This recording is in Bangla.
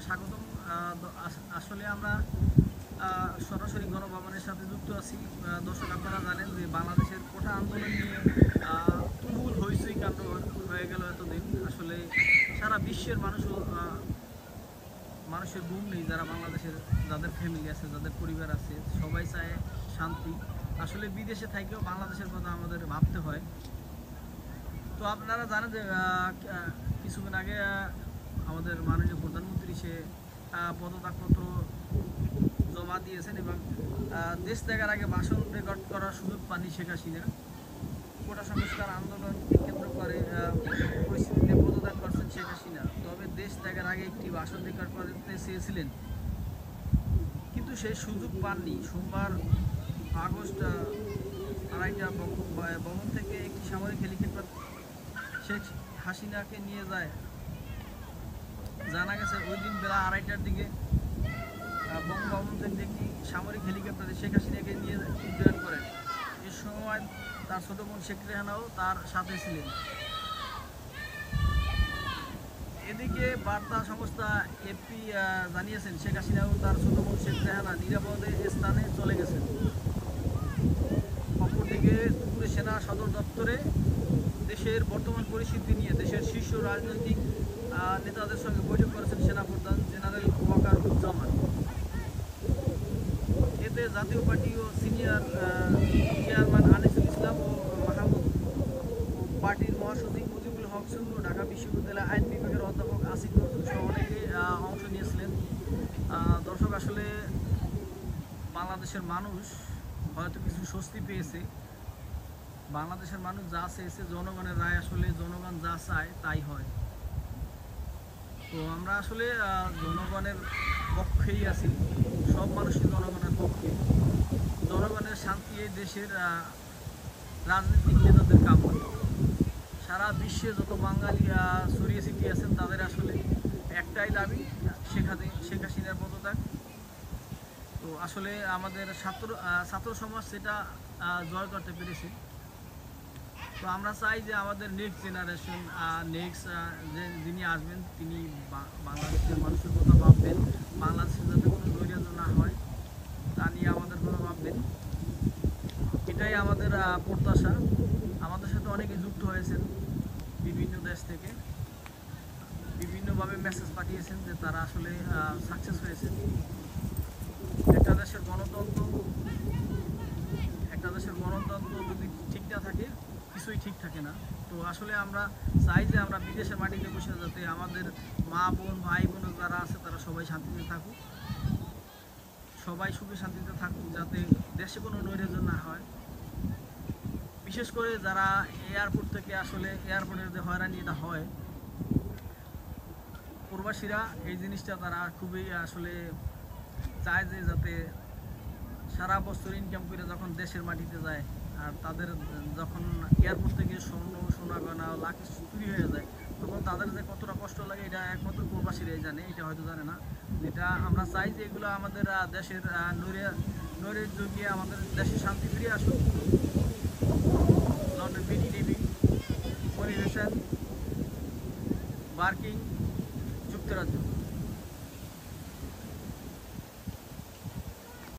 স্বাগতম। আসলে আমরা সরাসরি গণভবনের সাথে যুক্ত আছি। দর্শক, আপনারা জানেন যে বাংলাদেশের কোটা আন্দোলন নিয়ে তুমুল হইচই কাণ্ড হয়ে গেল এতদিন। আসলে সারা বিশ্বের মানুষের ঘুম নেই, যারা বাংলাদেশের, যাদের ফ্যামিলি আছে, যাদের পরিবার আছে, সবাই চায় শান্তি। আসলে বিদেশে থেকেও বাংলাদেশের কথা আমাদের ভাবতে হয়। তো আপনারা জানেন যে কিছুদিন আগে আমাদের মাননীয় প্রধানমন্ত্রী সে পদত্যাগপত্র জমা দিয়েছেন এবং দেশ ত্যাগের আগে ভাষণ রেকর্ড করার সুযোগ পাননি শেখ হাসিনা। কোটা সংস্কার আন্দোলনকে কেন্দ্র করে পরিস্থিতিতে পদত্যাগ করছেন শেখ হাসিনা। তবে দেশ ত্যাগের আগে একটি ভাষণ রেকর্ড করতে চেয়েছিলেন, কিন্তু সেই সুযোগ পাননি। সোমবার আগস্ট 2:30 ভবন থেকে একটি সামরিক হেলিকপ্টার শেখ হাসিনাকে নিয়ে যায়। জানা গেছে ওই দিন বেলা 2:30টার দিকে বঙ্গভবন থেকে একটি সামরিক হেলিকপ্টারে শেখ হাসিনাকে নিয়ে উড্ডয়ন করেন। এ সময় তার ছোট বোন শেখ রেহানাও তার সাথে ছিলেন। এদিকে বার্তা সংস্থা এপি জানিয়েছেন, শেখ হাসিনাও তার ছোট বোন শেখ রেহানা নিরাপদে স্থানে চলে গেছেন। অপরদিকে দুপুরে সেনা সদর দপ্তরে দেশের বর্তমান পরিস্থিতি নিয়ে দেশের শীর্ষ রাজনৈতিক নেতাদের সঙ্গে বৈঠক করেছেন সেনাপ্রধান জেনারেল ওয়াকারুজ্জামান। এতে জাতীয় পার্টি ও সিনিয়র চেয়ারম্যান আনিসুল ইসলাম ও মাহমুদ পার্টির মহাসচিব মুজিবুল হক চন্দ্র, ঢাকা বিশ্ববিদ্যালয় আইন বিভাগের অধ্যাপক আসিফ নজরুল সহ অনেকে অংশ নিয়েছিলেন। দর্শক, আসলে বাংলাদেশের মানুষ হয়তো কিছু স্বস্তি পেয়েছে। বাংলাদেশের মানুষ যা চেয়েছে, জনগণের রায়, আসলে জনগণ যা চায় তাই হয়। তো আমরা আসলে জনগণের পক্ষেই আছি, সব মানুষই জনগণের পক্ষে। জনগণের শান্তি এই দেশের রাজনৈতিক নেতাদের কাম। সারা বিশ্বে যত বাঙালি ছড়িয়ে ছিটিয়ে আছেন তাদের আসলে একটাই দাবি, শেখ হাসিনার পদত্যাগ। তো আসলে আমাদের ছাত্র সমাজ সেটা জয় করতে পেরেছে। তো আমরা চাই যে আমাদের নেক্সট জেনারেশন, যিনি আসবেন, তিনি বাংলাদেশের মানুষের কথা ভাববেন, বাংলাদেশের যাতে কোনো নৈরাজ্য না হয় তা নিয়ে আমাদের কথা ভাববেন। এটাই আমাদের প্রত্যাশা। আমাদের সাথে অনেকে যুক্ত হয়েছেন বিভিন্ন দেশ থেকে, বিভিন্নভাবে মেসেজ পাঠিয়েছেন যে তারা আসলে সাকসেস হয়েছেন। একটা দেশের গণতন্ত্র যদি ঠিক না থাকে, কিছুই ঠিক থাকে না। তো আসলে আমরা চাই যে আমরা বিদেশের মাটিতে বসে যাতে আমাদের মা বোন ভাই বোন যারা আছে তারা সবাই শান্তিতে থাকুক, সবাই সুখে শান্তিতে থাকুক, যাতে দেশে কোনো নৈরাজ্য না হয়। বিশেষ করে যারা এয়ারপোর্ট থেকে আসলে এয়ারপোর্টের যে হয়রানিটা হয়, প্রবাসীরা এই জিনিসটা তারা খুবই আসলে চায় যে যাতে সারা বছর ইনকাম করে যখন দেশের মাটিতে যায় আর তাদের যখন এয়ারপোর্ট থেকে সোনা গয়না লাখ চুরি হয়ে যায়, তখন তাদের যে কতটা কষ্ট লাগে এটা একমাত্র প্রবাসীরাই জানে, এটা হয়তো জানে না। যেটা আমরা চাই যে এগুলো আমাদের দেশের নৈরাজ্য গিয়ে আমাদের দেশে শান্তি ফিরে আসুক। London BDTV, Monir Hossain, barking, যুক্তরাজ্য।